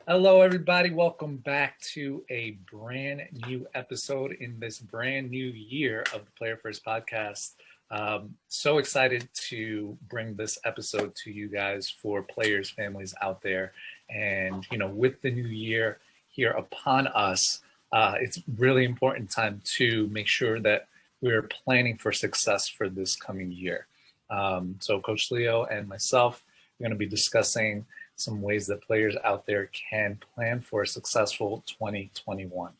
Hello, everybody. Welcome back to a brand new episode in this brand new year of the Player First podcast. So excited to bring this episode to you guys for players, families out there. And, with the new year here upon us, it's really important time to make sure that we're planning for success for this coming year. So Coach Leo and myself, we're going to be discussing some ways that players out there can plan for a successful 2021.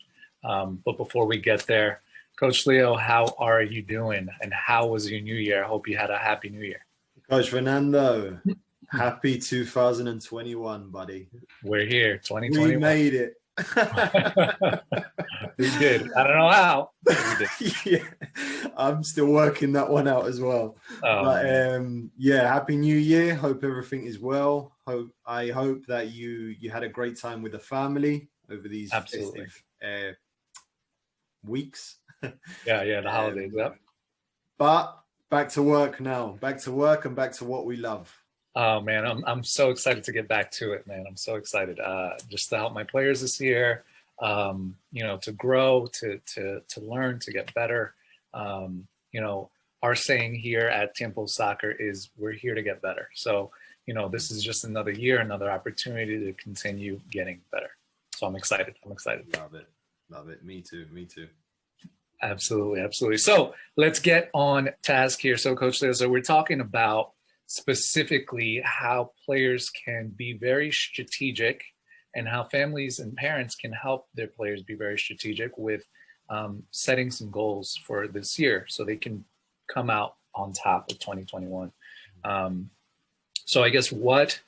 But before we get there, Coach Leo, how are you doing? And how was your new year? I hope you had a happy new year. Coach Fernando, happy 2021, buddy. We're here, 2021. We made it. We did. I don't know how. We did. Yeah, I'm still working that one out as well. Yeah, happy new year. Hope everything is well. I hope that you had a great time with the family over these festive weeks. Yeah, the holidays. Yep. But back to work now. Back to work and back to what we love. Oh man, I'm so excited to get back to it, man. I'm so excited just to help my players this year, to grow, to learn, to get better. Our saying here at Tiempo Soccer is we're here to get better. So, this is just another year, another opportunity to continue getting better. So I'm excited. Love it. Me too. Absolutely. So let's get on task here. So Coach Leo, so we're talking about specifically how players can be very strategic and how families and parents can help their players be very strategic with setting some goals for this year so they can come out on top of 2021. So I guess what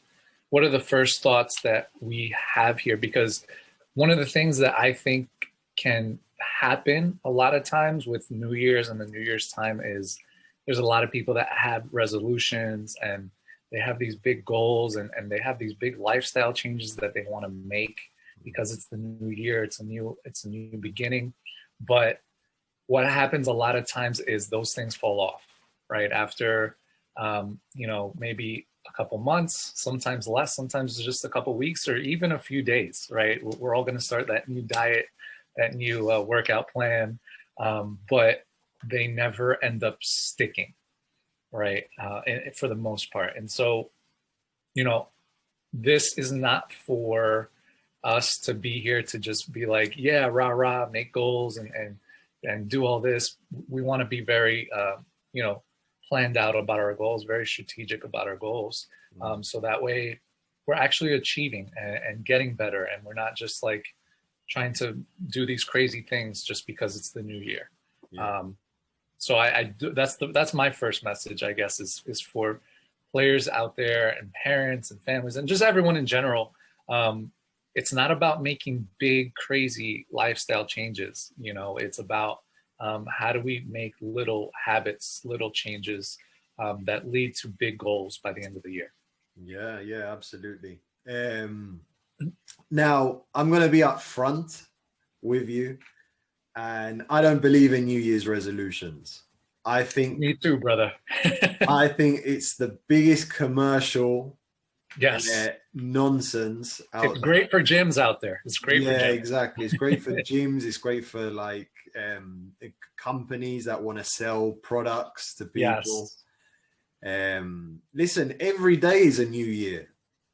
are the first thoughts that we have here? Because one of the things that I think can happen a lot of times with New Year's and the New Year's time is there's a lot of people that have resolutions and they have these big goals and they have these big lifestyle changes that they want to make because it's the new year, it's a new beginning. But what happens a lot of times is those things fall off, right? After, maybe a couple months, sometimes less, sometimes just a couple weeks or even a few days, right? We're all going to start that new diet, that new workout plan, but they never end up sticking, right? For the most part. And so, this is not for us to be here to just be like, yeah, rah, rah, make goals and do all this. We want to be very, planned out about our goals, very strategic about our goals. So that way we're actually achieving and getting better. And we're not just like trying to do these crazy things just because it's the new year. Yeah. So I do, that's my first message, I guess, is for players out there and parents and families and just everyone in general. It's not about making big, crazy lifestyle changes. It's about how do we make little habits, little changes that lead to big goals by the end of the year. Yeah, absolutely. Now, I'm going to be upfront with you. And I don't believe in New Year's resolutions. I think me too, brother. I think it's the biggest commercial nonsense out It's great for gyms out there. It's great for gyms. Yeah, exactly. It's great for gyms. It's great for like companies that want to sell products to people. Yes. Listen, every day is a new year.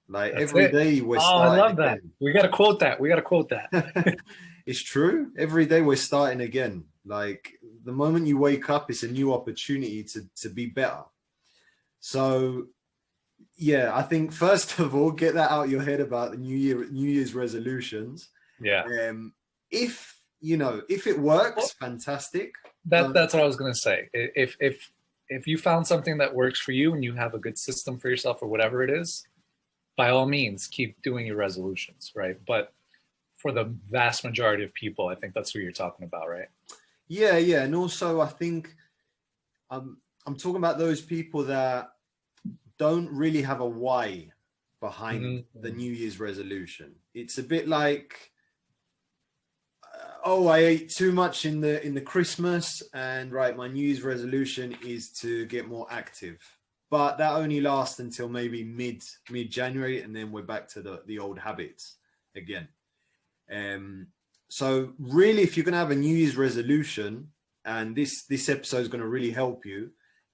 Like every day we're starting. I love that. We got to quote that. It's true. Every day we're starting again. Like the moment you wake up, it's a new opportunity to be better. So, yeah, I think first of all, get that out of your head about the New Year's resolutions. Yeah. If it works, fantastic. That's what I was going to say. If you found something that works for you and you have a good system for yourself or whatever it is, by all means, keep doing your resolutions, right? But for the vast majority of people, I think that's who you're talking about, right? Yeah. And also I think I'm talking about those people that don't really have a why behind the New Year's resolution. It's a bit like, I ate too much in the Christmas and right, my New Year's resolution is to get more active. But that only lasts until maybe mid-January and then we're back to the old habits. again. So really, if you're going to have a New Year's resolution, and this episode is going to really help you,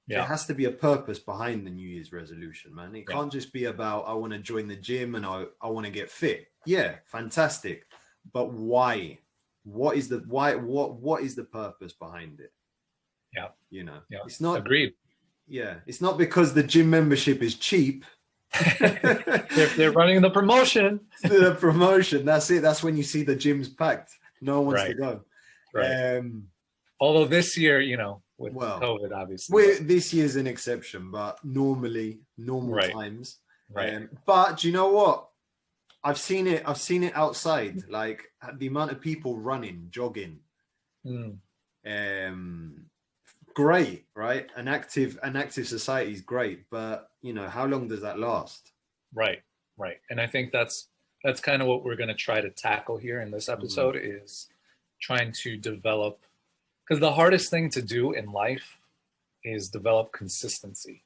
there has to be a purpose behind the New Year's resolution, man. It can't just be about, I want to join the gym and I want to get fit. Yeah, fantastic. But why? What is the why? What is the purpose behind it? Yeah. You know, it's not agreed. Yeah. It's not because the gym membership is cheap. They're running the promotion. The promotion. That's it. That's when you see the gyms packed. No one wants to go. Right. Although this year, you know, with COVID, obviously. This year's an exception, but normal times. Right. But do you know what? I've seen it outside, like the amount of people running, jogging. Great, right? An active society is great, but you know, how long does that last? Right. And I think that's kind of what we're going to try to tackle here in this episode is trying to develop, because the hardest thing to do in life is develop consistency,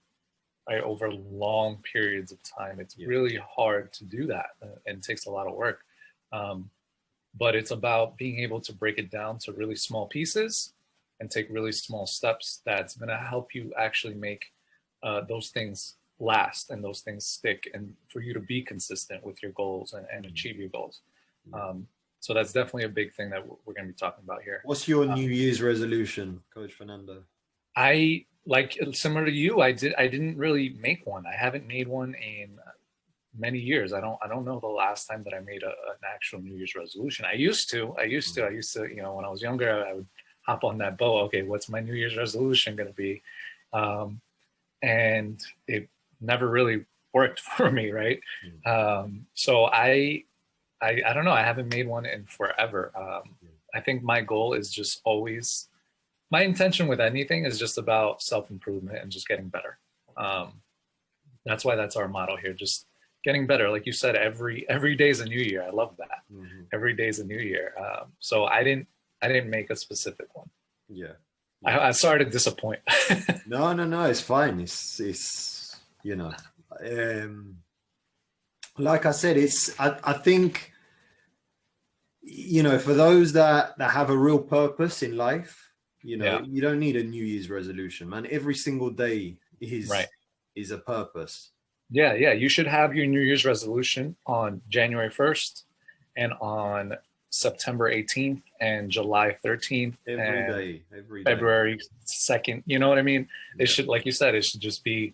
right? Over long periods of time. It's really hard to do that, and it takes a lot of work. But it's about being able to break it down to really small pieces and take really small steps that's going to help you actually make those things last and those things stick, and for you to be consistent with your goals and achieve your goals. So that's definitely a big thing that we're going to be talking about here. What's your New Year's resolution, Coach Fernando? I, like, similar to you, I didn't really make one. I haven't made one in many years. I don't know the last time that I made an actual New Year's resolution. I used to, you know, when I was younger, I would hop on that boat. Okay, what's my New Year's resolution going to be? And it never really worked for me, right? So I don't know. I haven't made one in forever. I think my goal is just always, my intention with anything is just about self-improvement and just getting better. That's why that's our motto here, just getting better. Like you said, every day is a new year. I love that. Every day is a new year. So I didn't make a specific one. I sorry to disappoint. No, it's fine. It's you know, like I said, I think, you know, for those that have a real purpose in life, you know, you don't need a New Year's resolution, man. Every single day is a purpose. Yeah. You should have your New Year's resolution on January 1st and on September 18th and July 13th every day. February 2nd. You know what I mean? It should, like you said, it should just be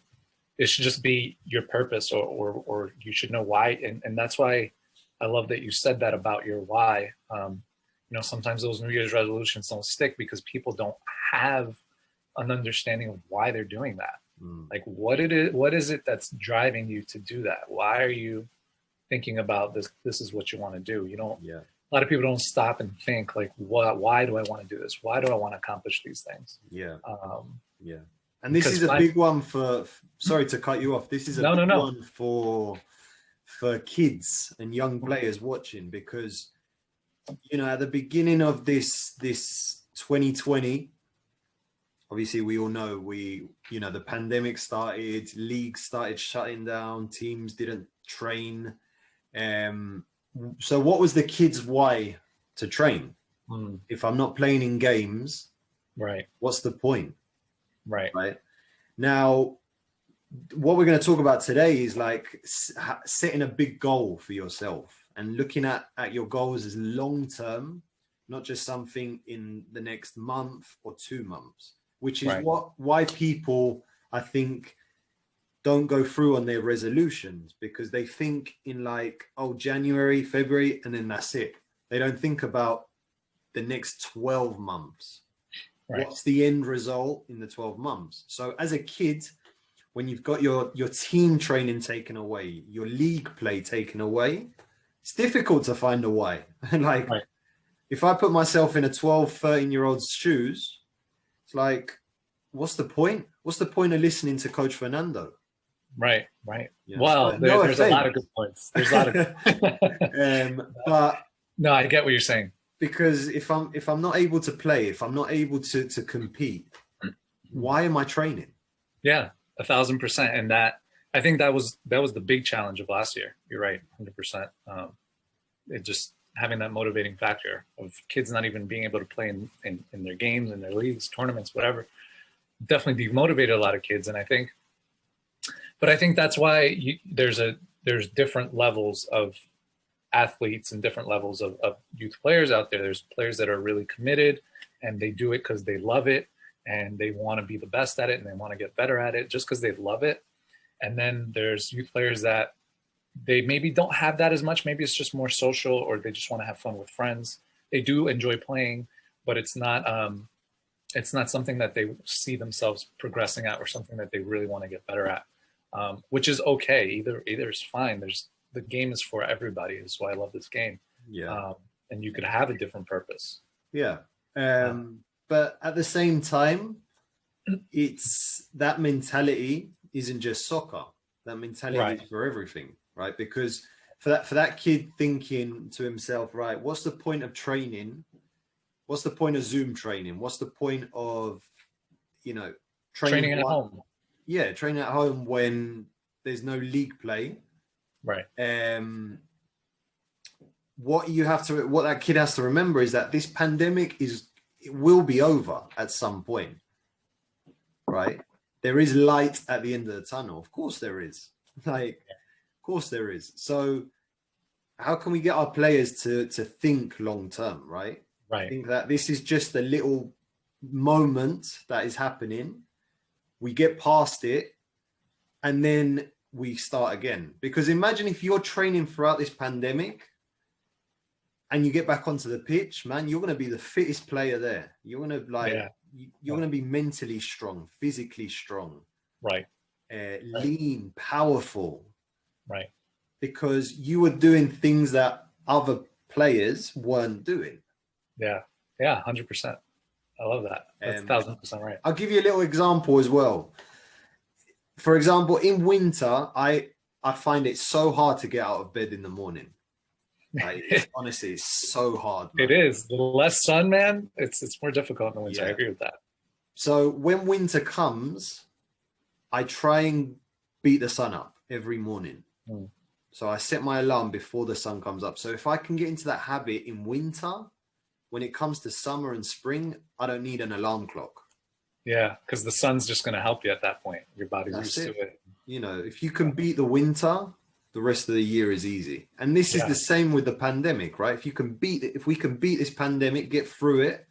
your purpose, or you should know why. And that's why I love that you said that about your why. You know, sometimes those New Year's resolutions don't stick because people don't have an understanding of why they're doing that. Like, what is it that's driving you to do that? Why are you thinking about this? This is what you want to do. You don't. A lot of people don't stop and think, like, why do I want to do this? Why do I want to accomplish these things? And this is a big one for, sorry to cut you off. This is a big one for kids and young players watching, because, you know, at the beginning of this 2020, obviously we all know the pandemic started, leagues started shutting down, teams didn't train. So what was the kids' why to train? If I'm not playing in games, what's the point? Right. Now, what we're going to talk about today is like setting a big goal for yourself and looking at your goals as long-term, not just something in the next month or 2 months, which is why people, I think, don't go through on their resolutions, because they think in like, oh, January, February, and then that's it. They don't think about the next 12 months. What's the end result in the 12 months? So as a kid, when you've got your team training taken away, your league play taken away, it's difficult to find a why. Like, if I put myself in a 12, 13-year-old's shoes, it's like, what's the point? What's the point of listening to Coach Fernando? Right. Yeah. Well, there's a lot of good points. There's a lot of but no, I get what you're saying. Because if I'm not able to play, if I'm not able to compete, why am I training? Yeah, 1,000%. And that, I think that was the big challenge of last year. You're right, 100%. it just having that motivating factor of kids not even being able to play in their games, in their leagues, tournaments, whatever, definitely demotivated a lot of kids. And I think, but I think that's why there's different levels of athletes and different levels of youth players out there. There's players that are really committed and they do it because they love it and they want to be the best at it and they want to get better at it just because they love it. And then there's youth players that they maybe don't have that as much. Maybe it's just more social, or they just want to have fun with friends. They do enjoy playing, but it's not something that they see themselves progressing at or something that they really want to get better at, which is okay. Either is fine. The game is for everybody. Is why I love this game. Yeah. And you could have a different purpose. Yeah. But at the same time, it's that mentality isn't just soccer. That mentality is for everything, right? Because for that kid thinking to himself, right, what's the point of training? What's the point of Zoom training? What's the point of, training at home? Yeah, training at home when there's no league play. Right. What that kid has to remember is that this pandemic it will be over at some point, right? There is light at the end of the tunnel. Of course there is. Of course there is. So how can we get our players to think long term, right? Right. Think that this is just a little moment that is happening. We get past it and then we start again. Because imagine if you're training throughout this pandemic and you get back onto the pitch, man, you're going to be the fittest player there. You're going to you're going to be mentally strong, physically strong, right? Lean, powerful, right? Because you were doing things that other players weren't doing. Yeah, 100%. I love that. That's 1,000% right. I'll give you a little example as well. For example, in winter, I find it so hard to get out of bed in the morning. Honestly, it's so hard, man. It is. The less sun, man, it's more difficult in the winter. Yeah. I agree with that. So when winter comes, I try and beat the sun up every morning. So I set my alarm before the sun comes up. So if I can get into that habit in winter, when it comes to summer and spring, I don't need an alarm clock. Yeah, because the sun's just going to help you at that point. Your body's used to it. If you can beat the winter, the rest of the year is easy. And this is the same with the pandemic, right? If we can beat this pandemic, get through it,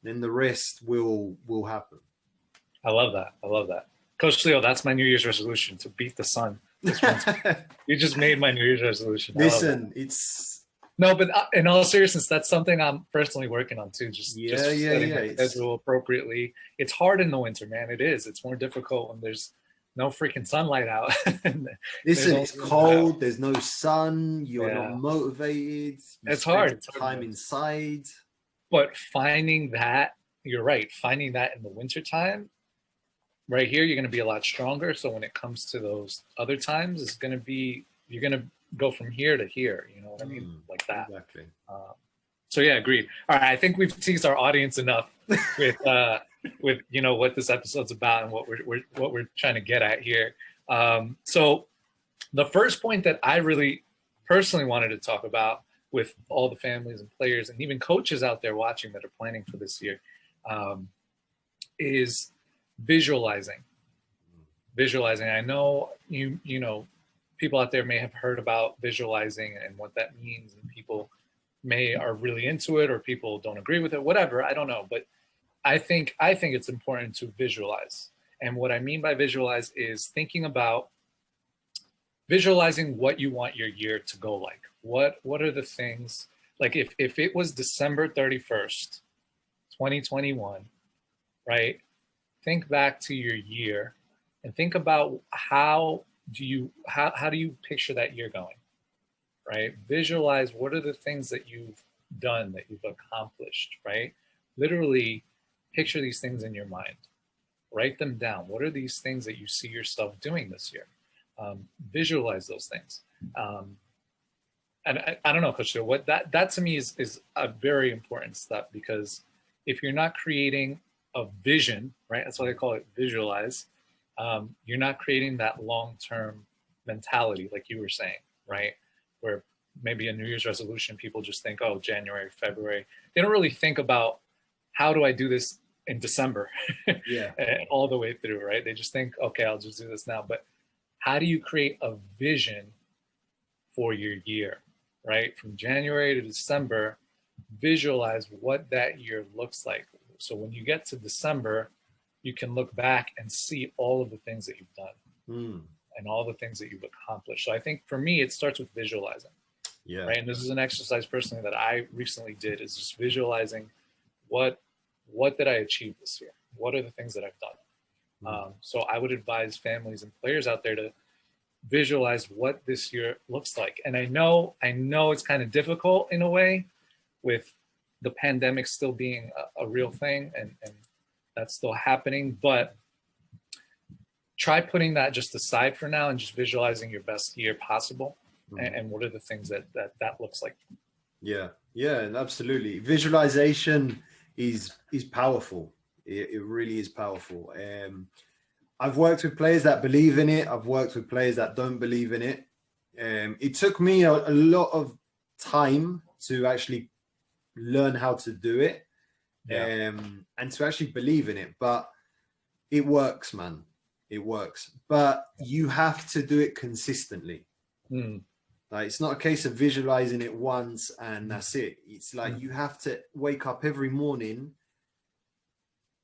then the rest will happen. I love that. Coach Leo, that's my New Year's resolution, to beat the sun. You just made my New Year's resolution. Listen, but in all seriousness, that's something I'm personally working on too. Just setting my schedule appropriately. It's hard in the winter, man. It is. It's more difficult when there's no freaking sunlight out. Listen, it's cold. There's no sun. You're not motivated. It's hard. Time inside. But finding that, you're right. Finding that in the wintertime, right here, you're going to be a lot stronger. So when it comes to those other times, you're going to go from here to here. You know what I mean? Like that. Exactly. So yeah, agreed. All right. I think we've teased our audience enough with what this episode's about and what we're trying to get at here. So the first point that I really personally wanted to talk about with all the families and players and even coaches out there watching that are planning for this year is visualizing. I know people out there may have heard about visualizing and what that means, and people are really into it, or people don't agree with it, whatever, I don't know. But I think it's important to visualize. And what I mean by visualize is thinking about visualizing what you want your year to go like. What are the things, like if it was December 31st, 2021, right? Think back to your year and think about how do you picture that year going, right? Visualize what are the things that you've done, that you've accomplished, right? Literally picture these things in your mind. Write them down. What are these things that you see yourself doing this year? Visualize those things. And I don't know, Coach Joe, what that to me is a very important step, because if you're not creating a vision, right? That's why they call it visualize. You're not creating that long-term mentality, like you were saying, right? Where maybe a New Year's resolution, people just think, oh, January, February. They don't really think about how do I do this in December Yeah. all the way through, right? They just think, okay, I'll just do this now. But how do you create a vision for your year, right? From January to December, visualize what that year looks like. So when you get to December, you can look back and see all of the things that you've done and all the things that you've accomplished. So I think for me, it starts with visualizing, Yeah. right? And this is an exercise personally that I recently did, is just visualizing what did I achieve this year? What are the things that I've done? So I would advise families and players out there to visualize what this year looks like. And I know it's kind of difficult in a way, with the pandemic still being a real thing, and that's still happening, but try putting that just aside for now and just visualizing your best year possible. And what are the things that looks like. Yeah, absolutely. Visualization is powerful. It really is powerful. I've worked with players that believe in it. I've worked with players that don't believe in it. It took me a lot of time to actually learn how to do it, and to actually believe in it. But it works, man. It works. But you have to do it consistently. Like, it's not a case of visualizing it once and that's it. It's like you have to wake up every morning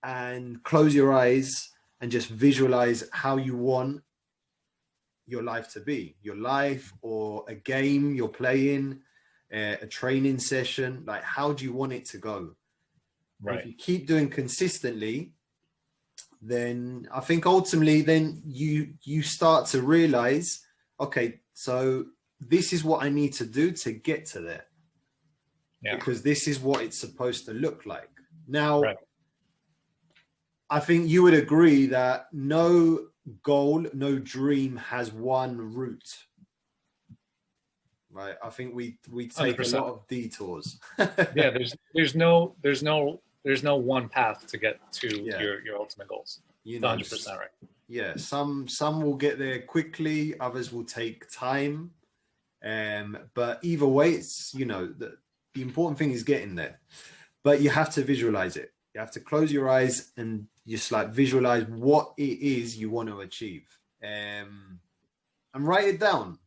and close your eyes and just visualize how you want your life to be. Your life, or a game you're playing, a training session. Like, how do you want it to go? Right. If you keep doing consistently, then I think ultimately then you start to realize, okay, so this is what I need to do to get to there. Because this is what it's supposed to look like. Now, I think you would agree that no goal, no dream has one route, right? I think we take 100%. A lot of detours. there's no one path to get to your ultimate goals. 100% right. Yeah, some will get there quickly, others will take time. But either way, it's, the important thing is getting there. But you have to visualize it. You have to close your eyes and just like visualize what it is you want to achieve, and write it down.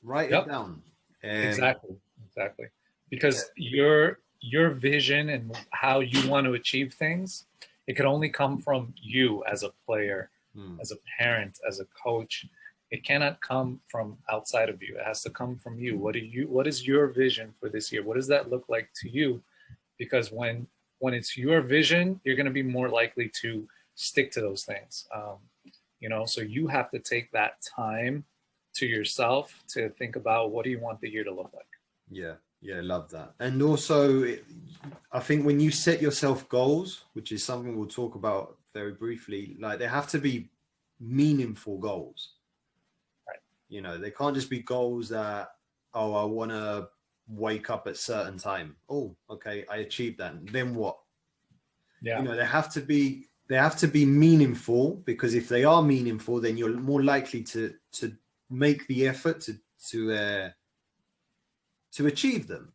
It down. Exactly. Because your vision and how you want to achieve things, it can only come from you as a player, as a parent, as a coach. It cannot come from outside of you. It has to come from you. What is your vision for this year? What does that look like to you? Because when it's your vision, you're going to be more likely to stick to those things. So you have to take that time to yourself to think about, what do you want the year to look like? Yeah, love that. And also, I think when you set yourself goals, which is something we'll talk about very briefly, like, they have to be meaningful goals. Right. They can't just be goals that, I want to wake up at certain time. Oh, okay, I achieved that. Then what? Yeah. They have to be meaningful, because if they are meaningful, then you're more likely to make the effort to achieve them.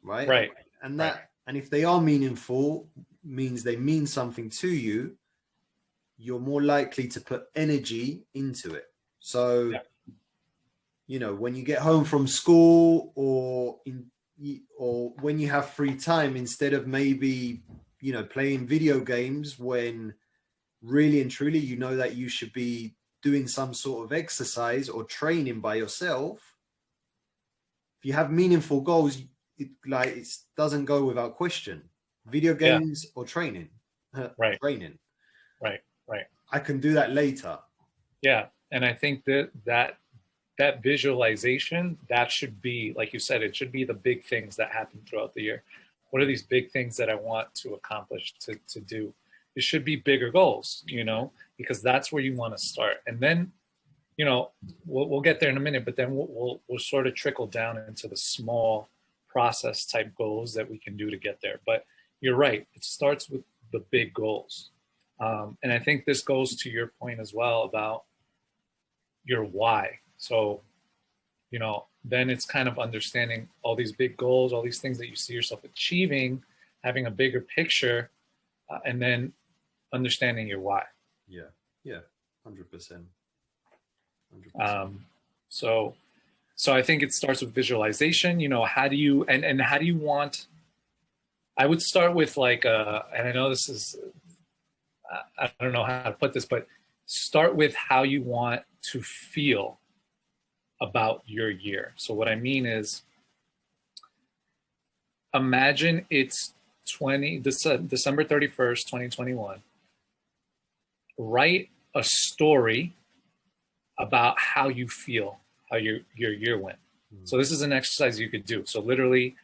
Right. And and if they are meaningful, means they mean something to you, you're more likely to put energy into it. So, when you get home from school, or when you have free time, instead of maybe, playing video games, when really and truly, that you should be doing some sort of exercise or training by yourself. If you have meaningful goals, it doesn't go without question. Video games or training. Training. Right. I can do that later. Yeah. And I think that visualization, that should be, like you said, it should be the big things that happen throughout the year. What are these big things that I want to accomplish, to do? It should be bigger goals, because that's where you want to start. And then, we'll get there in a minute, but then we'll sort of trickle down into the small process type goals that we can do to get there. But you're right. It starts with the big goals. And I think this goes to your point as well about your why. So then it's kind of understanding all these big goals, all these things that you see yourself achieving, having a bigger picture, and then understanding your why. Yeah. Yeah. 100%. 100%. So I think it starts with visualization. How do you and how do you want? I would start with like, and I know this is, I don't know how to put this, but start with how you want to feel about your year. So what I mean is, imagine it's December 31st, 2021. Write a story about how you feel, how your year went. So this is an exercise you could do. So literally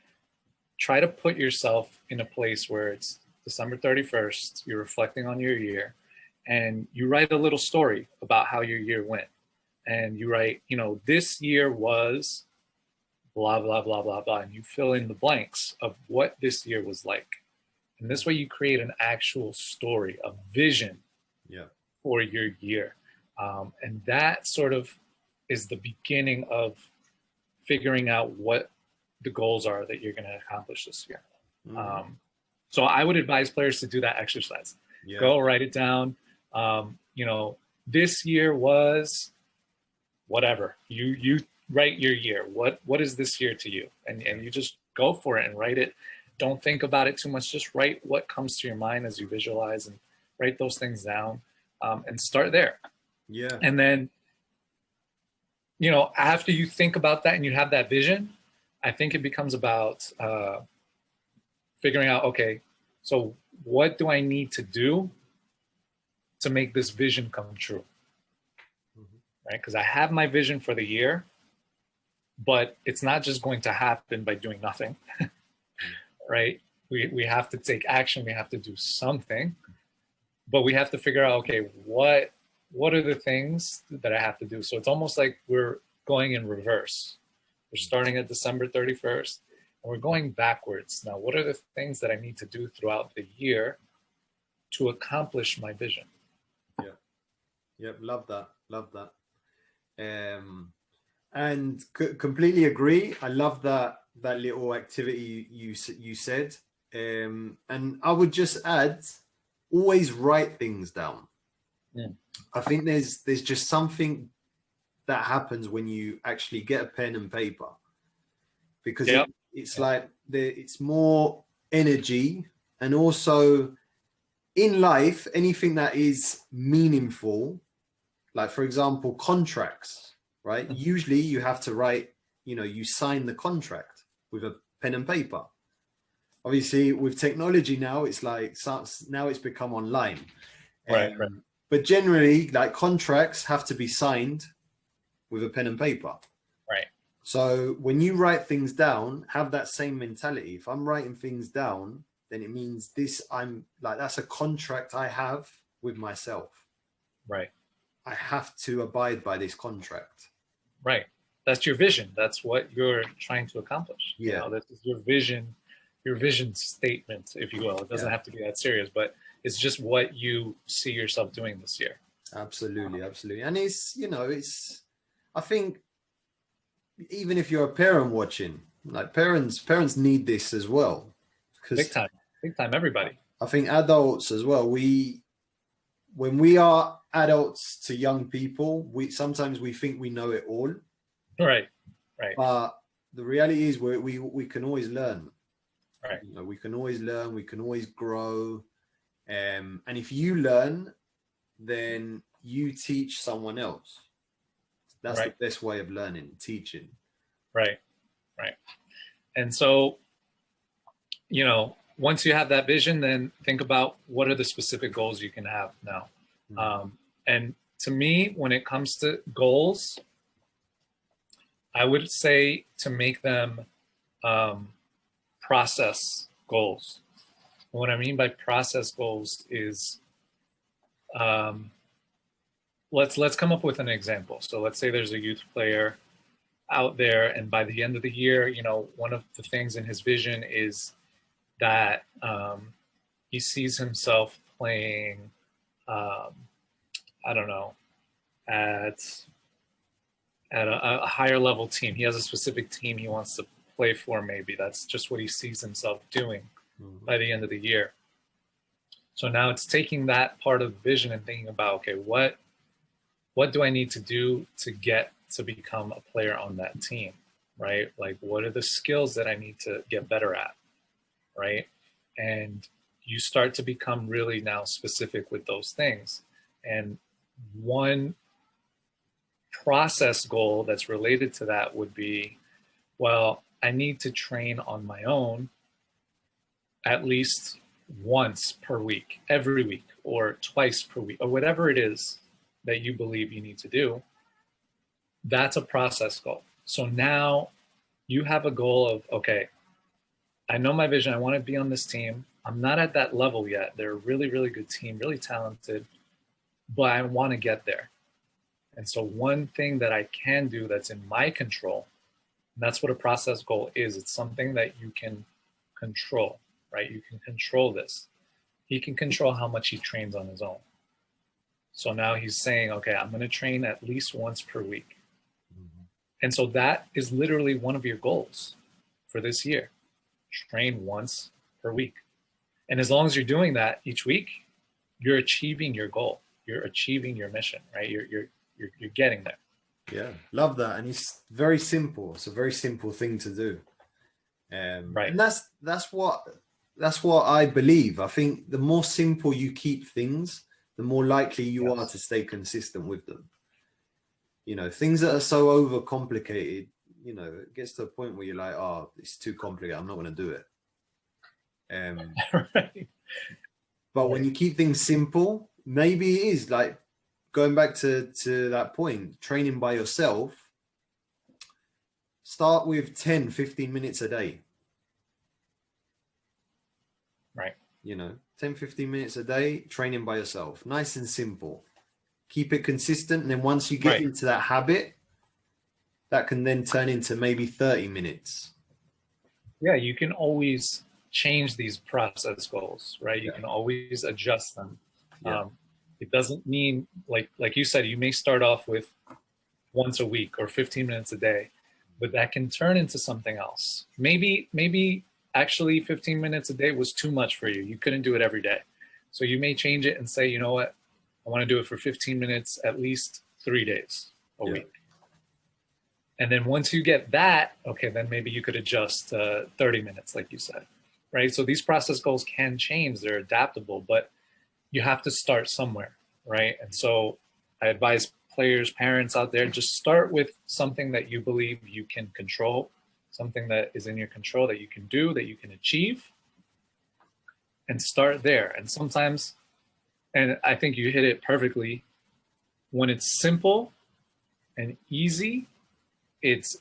try to put yourself in a place where it's December 31st, you're reflecting on your year, and you write a little story about how your year went. And you write, this year was blah, blah, blah, blah, blah. And you fill in the blanks of what this year was like. And this way you create an actual story, a vision for your year. And that sort of is the beginning of figuring out what the goals are that you're going to accomplish this year. So I would advise players to do that exercise. Go write it down. This year was whatever. You write your year. What is this year to you? And you just go for it and write it. Don't think about it too much. Just write what comes to your mind as you visualize, and write those things down, and start there. Yeah. And then, after you think about that and you have that vision, I think it becomes about figuring out, okay, so what do I need to do to make this vision come true? Right? Because I have my vision for the year, but it's not just going to happen by doing nothing. Right? We have to take action. We have to do something, but we have to figure out, okay, what are the things that I have to do? So it's almost like we're going in reverse. We're starting at December 31st and we're going backwards. Now, what are the things that I need to do throughout the year to accomplish my vision? Yeah. Love that. And completely agree. I love that little activity you said. And I would just add, always write things down. I think there's just something that happens when you actually get a pen and paper, because it's like it's more energy. And also in life, anything that is meaningful, like for example, contracts, right? Usually you have to write, you sign the contract with a pen and paper. Obviously with technology now, it's like, now it's become online. Right. But generally, like, contracts have to be signed with a pen and paper. Right. So when you write things down, have that same mentality. If I'm writing things down, then it means that's a contract I have with myself. Right. I have to abide by this contract. Right. That's your vision. That's what you're trying to accomplish. Yeah. This is your vision statement, if you will. It doesn't have to be that serious, but it's just what you see yourself doing this year. Absolutely. And I think even if you're a parent watching, like, parents need this as well. Big time, everybody. I think adults as well, when we are adults to young people, sometimes we think we know it all. Right. But the reality is we can always learn. Right. We can always learn, we can always grow. And if you learn, then you teach someone else. That's the best way of learning, teaching. Right. And so, once you have that vision, then think about what are the specific goals you can have now. And to me, when it comes to goals, I would say to make them process goals. And what I mean by process goals is, let's come up with an example. So let's say there's a youth player out there, and by the end of the year, one of the things in his vision is that he sees himself playing, I don't know, at at a higher level team. He has a specific team he wants to play for. Maybe that's just what he sees himself doing by the end of the year. So now it's taking that part of the vision and thinking about, okay, what do I need to do to get to become a player on that team, right? Like, what are the skills that I need to get better at, right? And you start to become really now specific with those things. And one process goal that's related to that would be, well, I need to train on my own at least once per week, every week, or twice per week, or whatever it is that you believe you need to do. That's a process goal. So now you have a goal of, okay, I know my vision. I want to be on this team. I'm not at that level yet. They're a really, really good team, really talented, but I want to get there. And so one thing that I can do that's in my control, and that's what a process goal is. It's something that you can control, right? You can control this. He can control how much he trains on his own. So now he's saying, okay, I'm going to train at least once per week. And so that is literally one of your goals for this year. Train once per week. And as long as you're doing that each week, you're achieving your goal. You're achieving your mission, right? You're getting there. Yeah, love that. And it's very simple. It's a very simple thing to do. Right. And that's what I believe. I think the more simple you keep things, the more likely you are to stay consistent with them. You know, things that are so overcomplicated, you know, it gets to a point where you're like, oh, it's too complicated. I'm not going to do it. Right. But when you keep things simple, maybe it is like going back to that point, training by yourself. Start with 10, 15 minutes a day. Right. You know, 10, 15 minutes a day, training by yourself. Nice and simple. Keep it consistent. And then once you get into that habit, that can then turn into maybe 30 minutes. Yeah, you can always change these process goals, right? You can always adjust them. It doesn't mean, like you said, you may start off with once a week or 15 minutes a day, but that can turn into something else. Maybe actually 15 minutes a day was too much for you. You couldn't do it every day. So you may change it and say, you know what? I want to do it for 15 minutes at least 3 days a week. And then once you get that, okay, then maybe you could adjust 30 minutes, like you said, right? So these process goals can change. They're adaptable, but you have to start somewhere, right? And so I advise players, parents out there, just start with something that you believe you can control, something that is in your control that you can do, that you can achieve, and start there. And sometimes, and I think you hit it perfectly, when it's simple and easy, it's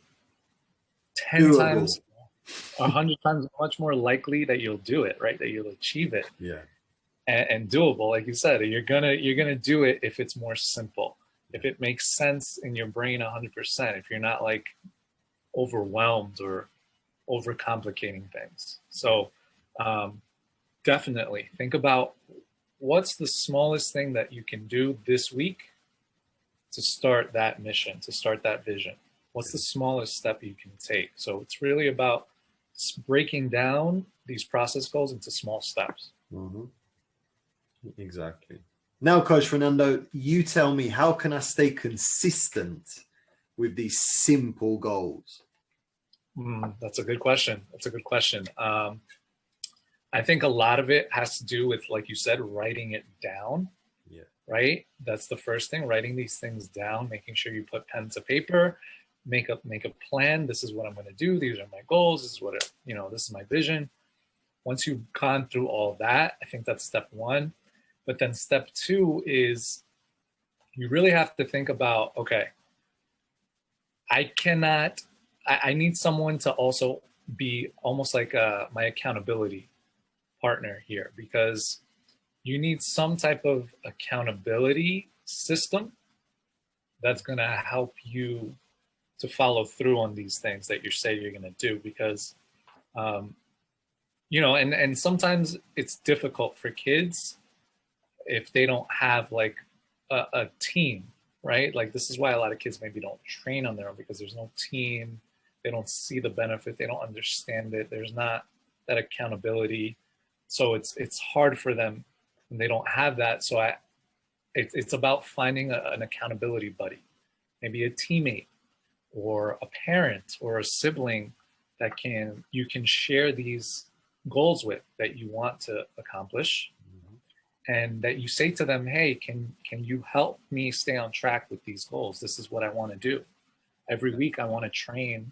10 times, 100 times much more likely that you'll do it, right? That you'll achieve it. Yeah. And doable, like you said. You're gonna do it if it's more simple, if it makes sense in your brain 100%, if you're not like overwhelmed or overcomplicating things. So definitely think about what's the smallest thing that you can do this week to start that mission, to start that vision. What's the smallest step you can take? So it's really about breaking down these process goals into small steps. Mm-hmm. Exactly. Now, Coach Fernando, you tell me, how can I stay consistent with these simple goals? That's a good question. I think a lot of it has to do with, like you said, writing it down. Yeah. Right? That's the first thing, writing these things down, making sure you put pen to paper, make a plan. This is what I'm going to do. These are my goals. This is this is my vision. Once you've gone through all that, I think that's step one. But then step two is you really have to think about, okay, I need someone to also be almost like my accountability partner here, because you need some type of accountability system that's going to help you to follow through on these things that you say you're going to do, because and sometimes it's difficult for kids if they don't have like a team, right? Like this is why a lot of kids maybe don't train on their own, because there's no team. They don't see the benefit. They don't understand it. There's not that accountability. So it's hard for them when they don't have that. So it's about finding an accountability buddy, maybe a teammate or a parent or a sibling that you can share these goals with, that you want to accomplish, and that you say to them, hey, can you help me stay on track with these goals? This is what I want to do. Every week I want to train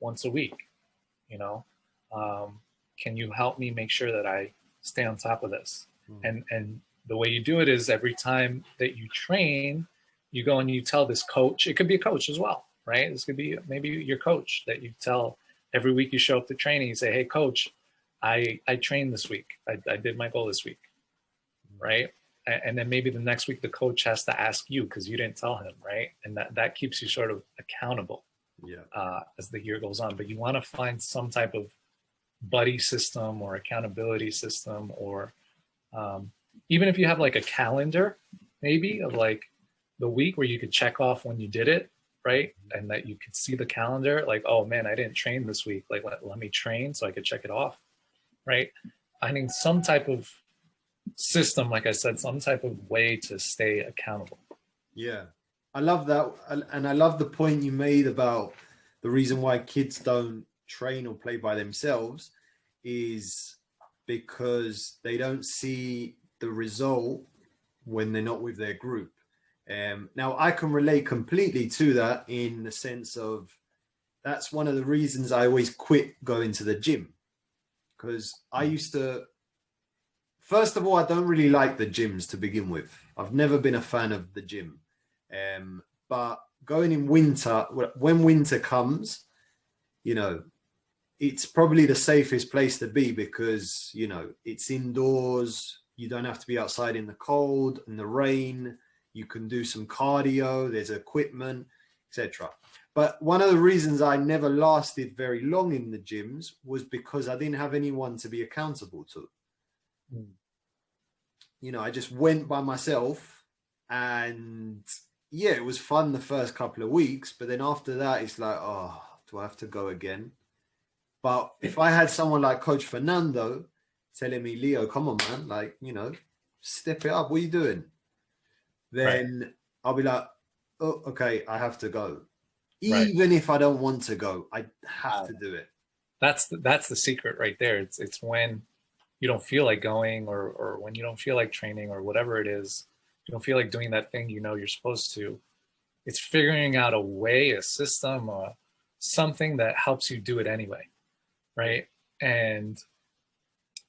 once a week, you know. Can you help me make sure that I stay on top of this? And the way you do it is every time that you train, you go and you tell this coach. It could be a coach as well, right? This could be maybe your coach that you tell every week. You show up to training, you say, hey coach, I trained this week. I did my goal this week, right? And then maybe the next week the coach has to ask you because you didn't tell him, right? And that keeps you sort of accountable as the year goes on. But you want to find some type of buddy system or accountability system, or even if you have like a calendar maybe of like the week where you could check off when you did it, right? And that you could see the calendar, like, oh man, I didn't train this week. Like, let me train so I could check it off, right? I think some type of system, like I said, some type of way to stay accountable. Yeah, I love that. And I love the point you made about the reason why kids don't train or play by themselves is because they don't see the result when they're not with their group. Now, I can relate completely to that in the sense of that's one of the reasons I always quit going to the gym, because I used to, first of all, I don't really like the gyms to begin with. I've never been a fan of the gym. But going in winter, when winter comes, you know, it's probably the safest place to be because, you know, it's indoors. You don't have to be outside in the cold and the rain. You can do some cardio. There's equipment, etc. But one of the reasons I never lasted very long in the gyms was because I didn't have anyone to be accountable to. You know, I just went by myself, and yeah, it was fun the first couple of weeks. But then after that, it's like, oh, do I have to go again? But if I had someone like Coach Fernando telling me, Leo, come on, man, like, you know, step it up. What are you doing? Then I'll be like, oh, okay, I have to go. Even if I don't want to go, I have to do it. That's the secret right there. It's when you don't feel like going, or when you don't feel like training, or whatever it is, you don't feel like doing that thing you know you're supposed to. It's figuring out a way, a system, or something that helps you do it anyway, right? And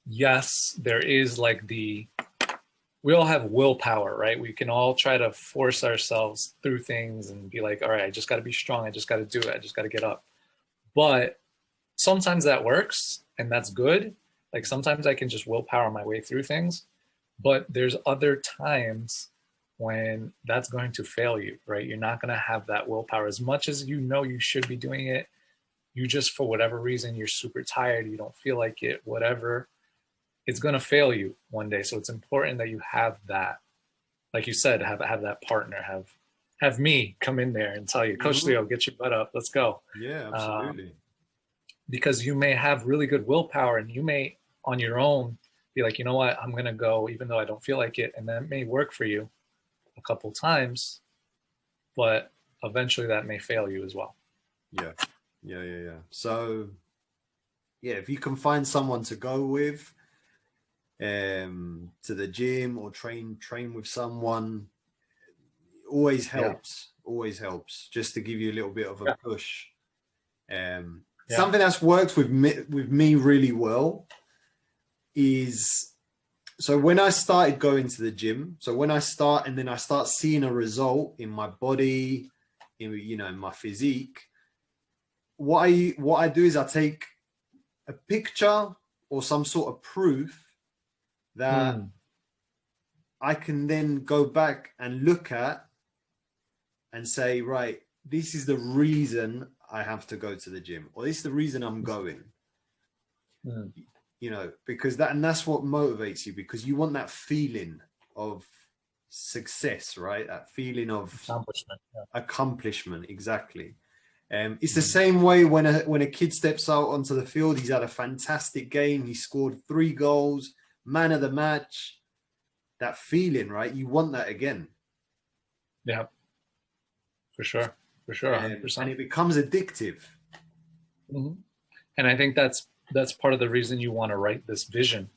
yes, there is like we all have willpower, right? We can all try to force ourselves through things and be like, all right, I just got to be strong. I just got to do it. I just got to get up. But sometimes that works and that's good. Like sometimes I can just willpower my way through things, but there's other times when that's going to fail you, right? You're not going to have that willpower as much as you know you should be doing it. You just, for whatever reason, you're super tired. You don't feel like it, whatever. It's going to fail you one day. So it's important that you have that, like you said, have that partner, have me come in there and tell you, Coach Leo, get your butt up. Let's go. Yeah, absolutely. Because you may have really good willpower and you may on your own be like, you know what, I'm going to go even though I don't feel like it. And that may work for you a couple times, but eventually that may fail you as well. Yeah. So yeah, if you can find someone to go with to the gym or train with someone, always helps just to give you a little bit of a push. Something that's worked with me really well is, so when I started going to the gym, and then I start seeing a result in my body, in my physique, what I do is I take a picture or some sort of proof that I can then go back and look at and say, right, this is the reason I have to go to the gym, or this is the reason I'm going. Because that's what motivates you, because you want that feeling of success, right? That feeling of accomplishment, exactly. It's the same way when a kid steps out onto the field. He's had a fantastic game. He scored 3 goals, man of the match. That feeling, right? You want that again. Yeah, for sure, 100%. And it becomes addictive. Mm-hmm. And I think that's part of the reason you want to write this vision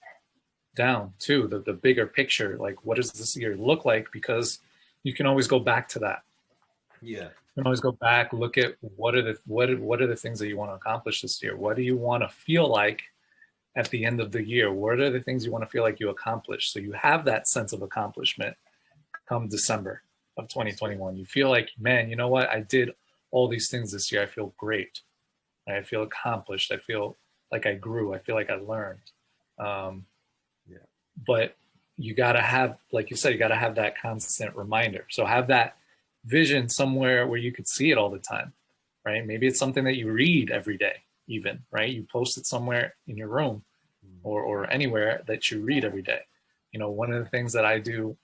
down too, the bigger picture. Like, what does this year look like? Because you can always go back to that. Yeah. You can always go back, look at what are the things that you want to accomplish this year? What do you want to feel like at the end of the year? What are the things you want to feel like you accomplished? So you have that sense of accomplishment come December of 2021. You feel like, man, you know what? I did all these things this year. I feel great. I feel accomplished. I feel like I grew. I feel like I learned. But you got to have, like you said, you got to have that constant reminder. So have that vision somewhere where you could see it all the time, right? Maybe it's something that you read every day, even, right? You post it somewhere in your room or anywhere that you read every day. You know, one of the things that I do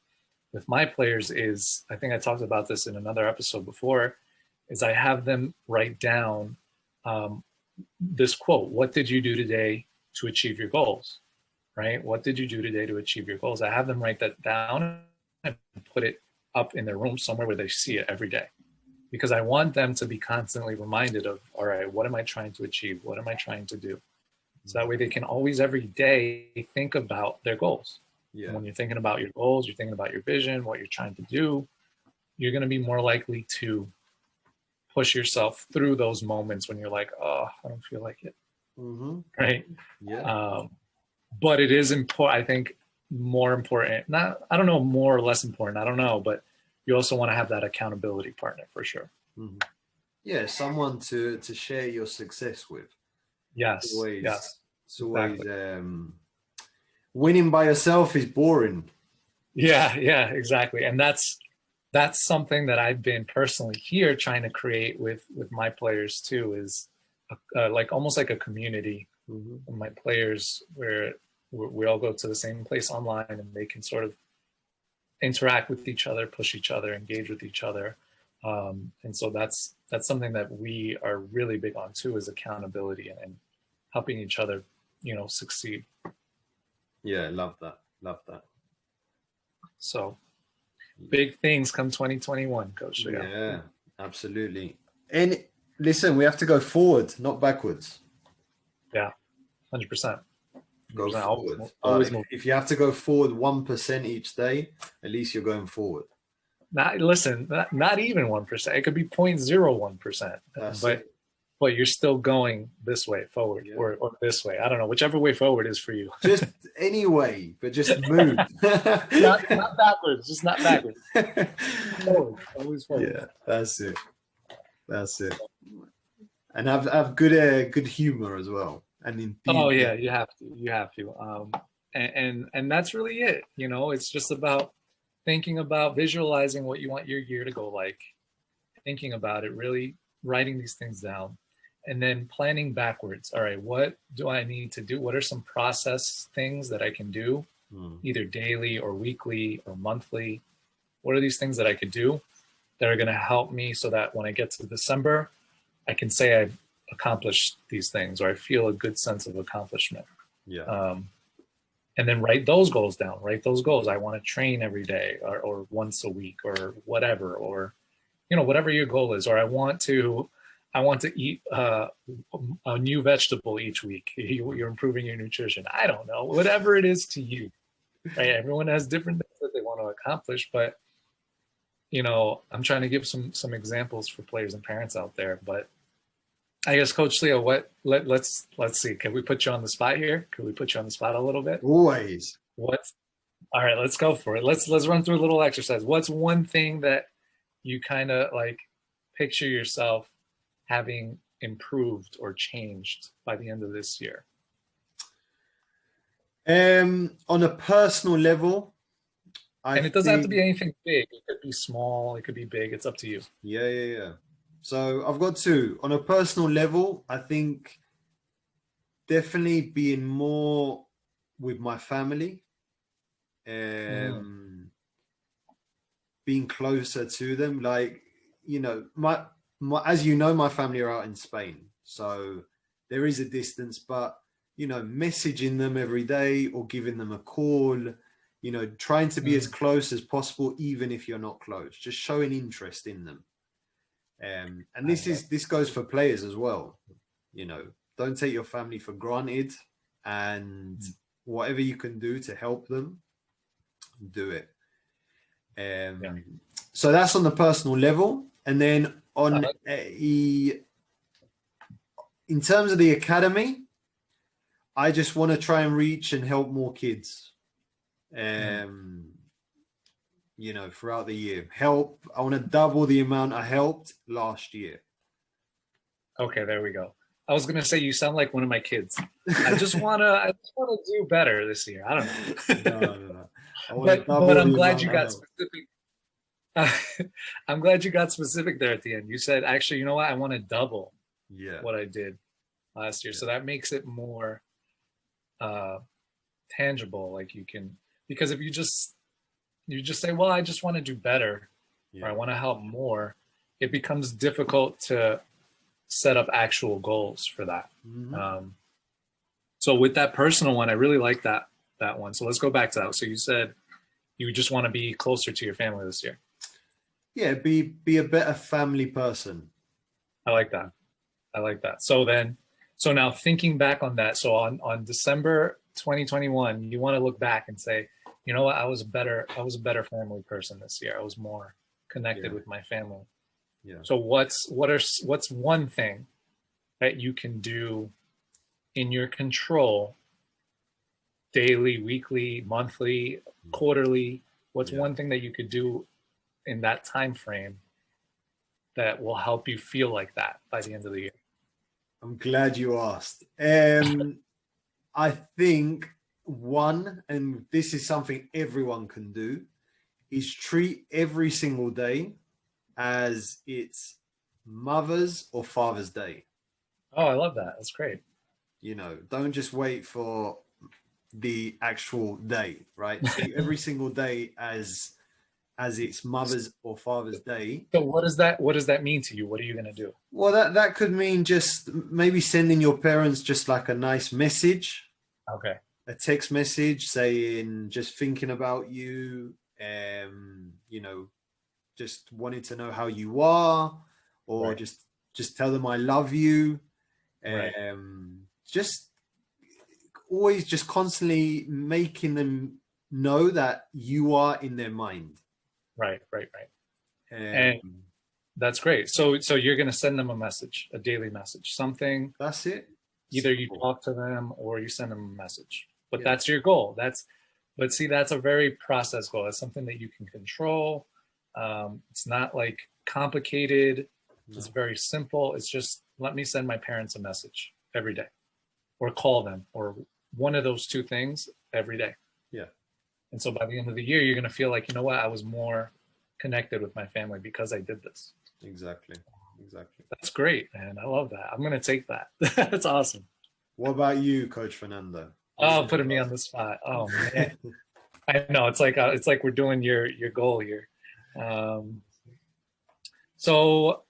with my players is, I think I talked about this in another episode before, is I have them write down this quote: what did you do today to achieve your goals? Right? What did you do today to achieve your goals? I have them write that down and put it up in their room somewhere where they see it every day, because I want them to be constantly reminded of, all right, what am I trying to achieve? What am I trying to do? So that way they can always, every day, think about their goals. Yeah. And when you're thinking about your goals, you're thinking about your vision, what you're trying to do, you're going to be more likely to push yourself through those moments when you're like, oh, I don't feel like it. Mm-hmm. Right? Yeah. But it is important, I think, more important. Not, I don't know, more or less important, I don't know, but you also want to have that accountability partner for sure. Mm-hmm. Yeah, someone to share your success with. Yes. It's always, yes. It's always winning by yourself is boring. Yeah, exactly. And that's something that I've been personally here trying to create with my players too, is like almost like a community. Mm-hmm. My players, where we all go to the same place online and they can sort of interact with each other, push each other, engage with each other. And so that's something that we are really big on too, is accountability and helping each other, you know, succeed. Yeah, love that. So big things come 2021, Coach. Yeah, absolutely. And listen, we have to go forward, not backwards. Yeah, 100%. Go forward. Always move. If you have to go forward 1% each day, at least you're going forward. Not even 1%. It could be 0.01%. But you're still going this way forward, or this way. I don't know, whichever way forward is for you. Just any way, but just move. not backwards, just not backwards. Forward, always forward. Yeah, that's it. And have good humor as well. And oh yeah, you have to. And that's really it. You know, it's just about thinking about, visualizing what you want your year to go like, thinking about it, really writing these things down, and then planning backwards. All right, what do I need to do? What are some process things that I can do, either daily or weekly or monthly? What are these things that I could do that are going to help me so that when I get to December, I can say I've accomplished these things, or I feel a good sense of accomplishment. Yeah. And then write those goals down. Write those goals. I want to train every day, or once a week, or whatever, or, you know, whatever your goal is. Or I want to eat a new vegetable each week. You're improving your nutrition. I don't know, whatever it is to you, right? Everyone has different things that they want to accomplish, but, you know, I'm trying to give some examples for players and parents out there. But I guess, Coach Leo, let's see. Can we put you on the spot here? Can we put you on the spot a little bit? Always. All right, let's go for it. Let's run through a little exercise. What's one thing that you kind of like picture yourself having improved or changed by the end of this year? On a personal level, and it doesn't have to be anything big. It could be small. It could be big. It's up to you. Yeah. So I've got two. On a personal level, I think definitely being more with my family. being closer to them. Like, you know, my as you know, my family are out in Spain, so there is a distance, but you know, messaging them every day or giving them a call, you know, trying to be as close as possible, even if you're not close, just showing interest in them. And this goes for players as well. You know, don't take your family for granted, and whatever you can do to help them, do it. So that's on the personal level. And then on in terms of the academy, I just want to try and reach and help more kids. You know, throughout the year. I want to double the amount I helped last year. Okay, there we go. I was gonna say you sound like one of my kids. I just wanna do better this year. I don't know. No. But I'm glad you got specific. I'm glad you got specific there at the end. You said, actually, you know what? I want to double what I did last year. So that makes it more tangible. Like you can, because if you just say, well, I just want to do better, or I want to help more, it becomes difficult to set up actual goals for that. So with that personal one, I really like that one. So let's go back to that. So you said you just want to be closer to your family this year. Yeah, be a better family person. I like that. So now thinking back on that, so on December 2021, you want to look back and say, you know what, I was a better family person this year. I was more connected with my family. Yeah. So what's one thing that you can do in your control, daily, weekly, monthly, quarterly? What's one thing that you could do in that time frame that will help you feel like that by the end of the year? I'm glad you asked. I think one, and this is something everyone can do, is treat every single day as it's Mother's or Father's Day. Oh, I love that. That's great. You know, don't just wait for the actual day, right? Treat every single day as it's Mother's or Father's Day. So what does that mean to you? What are you going to do? Well, that could mean just maybe sending your parents just like a nice message. Okay. A text message saying, just thinking about you, you know, just wanted to know how you are, or just tell them I love you. Just always just constantly making them know that you are in their mind. Right. And that's great. So you're going to send them a message, a daily message, something. That's it. Either you talk to them or you send them a message. But that's your goal. That's a very process goal. It's something that you can control. It's not like complicated. No. It's very simple. It's just, let me send my parents a message every day, or call them, or one of those two things every day. Yeah. And so by the end of the year, you're going to feel like, you know what, I was more connected with my family because I did this. Exactly. That's great, man. I love that. I'm going to take that. That's awesome. What about you, Coach Fernando? Oh, putting me on the spot. Oh, man. I know. It's like we're doing your goal here. So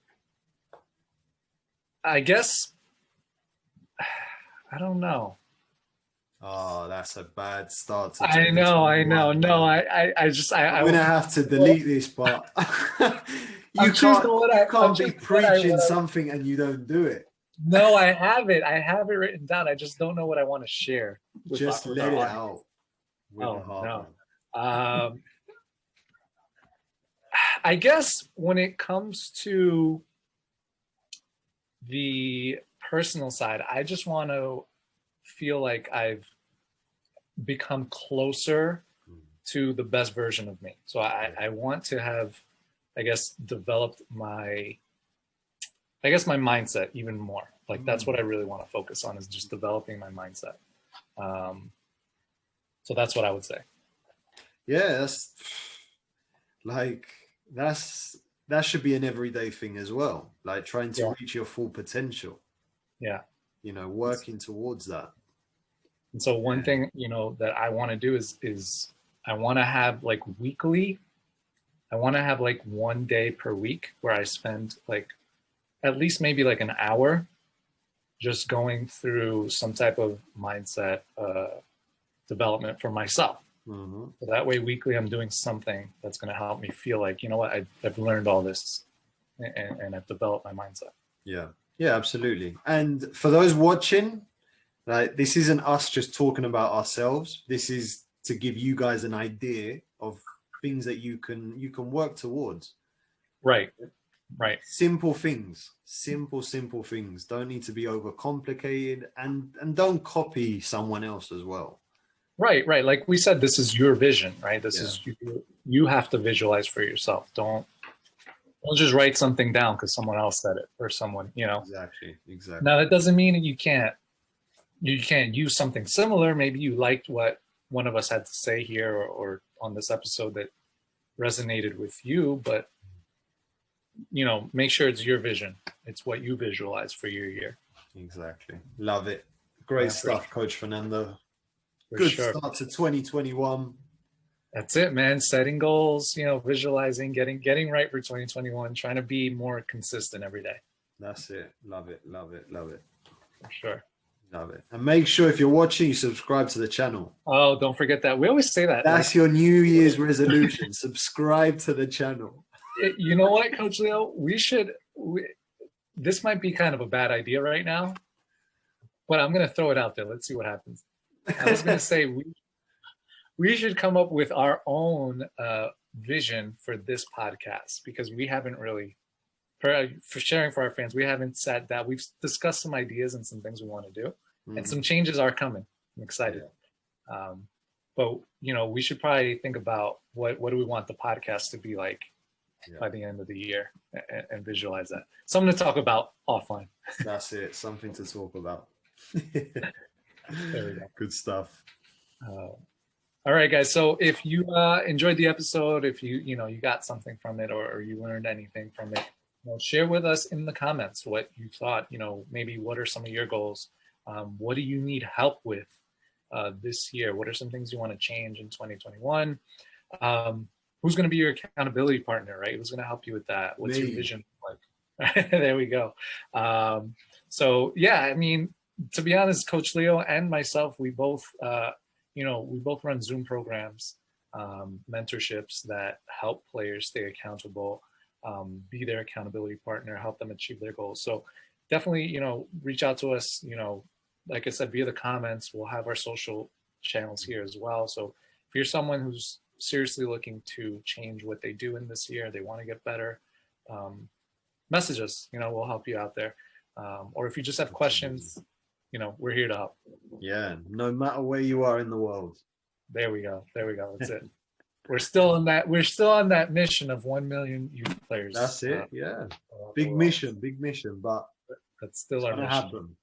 I guess, I don't know. Oh, that's a bad start to I know. No, I'm gonna have to delete this part. You can't be preaching something and you don't do it. No, I have it written down. I just don't know what I want to share. Just let it out. No. I guess when it comes to the personal side, I just want to feel like I've become closer to the best version of me. So I want to have, I guess, developed my mindset even more. Like that's what I really want to focus on, is just developing my mindset. So that's what I would say. Yeah, that should be an everyday thing as well. Like trying to reach your full potential. Yeah. You know, working towards that. And so one thing, you know, that I want to do is I want to have like weekly I want to have like 1 day per week where I spend like at least maybe like an hour just going through some type of mindset development for myself. Mm-hmm. So that way weekly I'm doing something that's going to help me feel like, you know what, I've learned all this and I've developed my mindset. Yeah. Yeah, absolutely. And for those watching, like, this isn't us just talking about ourselves. This is to give you guys an idea of things that you can work towards. Right. Simple things, simple things. Don't need to be overcomplicated, and don't copy someone else as well. Right. Like we said, this is your vision, right? This is you have to visualize for yourself. Don't just write something down because someone else said it or someone, you know. Exactly. Now that doesn't mean that you can't use something similar. Maybe you liked what one of us had to say here or on this episode that resonated with you, but you know, make sure it's your vision. It's what you visualize for your year. Exactly. Love it. Great stuff, Coach Fernando. Good start to 2021. That's it, man. Setting goals, you know, visualizing, getting right for 2021, trying to be more consistent every day. That's it. Love it. For sure. Love it. And make sure if you're watching, you subscribe to the channel. Oh, don't forget that. We always say that. That's your New Year's resolution. Subscribe to the channel. You know what, Coach Leo? This might be kind of a bad idea right now, but I'm going to throw it out there. Let's see what happens. I was going to say we should come up with our own vision for this podcast, because we haven't really, for sharing for our fans, we haven't sat down. We've discussed some ideas and some things we want to do, and some changes are coming. I'm excited. Yeah. But, you know, we should probably think about what do we want the podcast to be like by the end of the year, and visualize that. Something to talk about offline. That's it. Something to talk about. There we go. Good stuff. All right, guys. So if you enjoyed the episode, if you got something from it, or you learned anything from it, share with us in the comments what you thought. Maybe what are some of your goals? What do you need help with this year? What are some things you want to change in 2021? Who's going to be your accountability partner, right? Who's going to help you with that? What's your vision like? There we go. So yeah, I mean, to be honest, Coach Leo and myself, we both run Zoom programs, mentorships that help players stay accountable, be their accountability partner, help them achieve their goals. So definitely, reach out to us, like I said, via the comments. We'll have our social channels here as well. So if you're someone who's seriously looking to change what they do in this year, they want to get better, message us, we'll help you out there. Or if you just have questions, we're here to help. Yeah, no matter where you are in the world. There we go. That's it. We're still on that mission of 1 million youth players. That's it. Yeah. Big mission, but that's still our mission. Happen.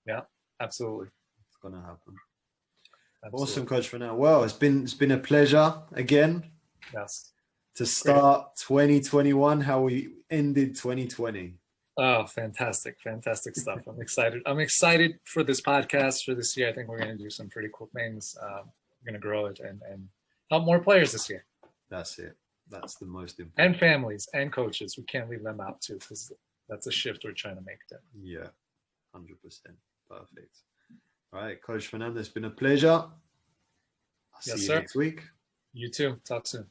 Yeah, absolutely. It's gonna happen. Absolutely. Awesome, Coach Fernando. Well, it's been a pleasure again. Yes. To start 2021, how we ended 2020. Oh, fantastic stuff. I'm excited for this podcast for this year. I think we're going to do some pretty cool things. We're going to grow it and help more players this year. That's it. That's the most important. And families and coaches. We can't leave them out too, because that's a shift we're trying to make there. Yeah, 100%. Perfect. All right, Coach Fernando, it's been a pleasure. I'll see you next week. You too. Talk soon.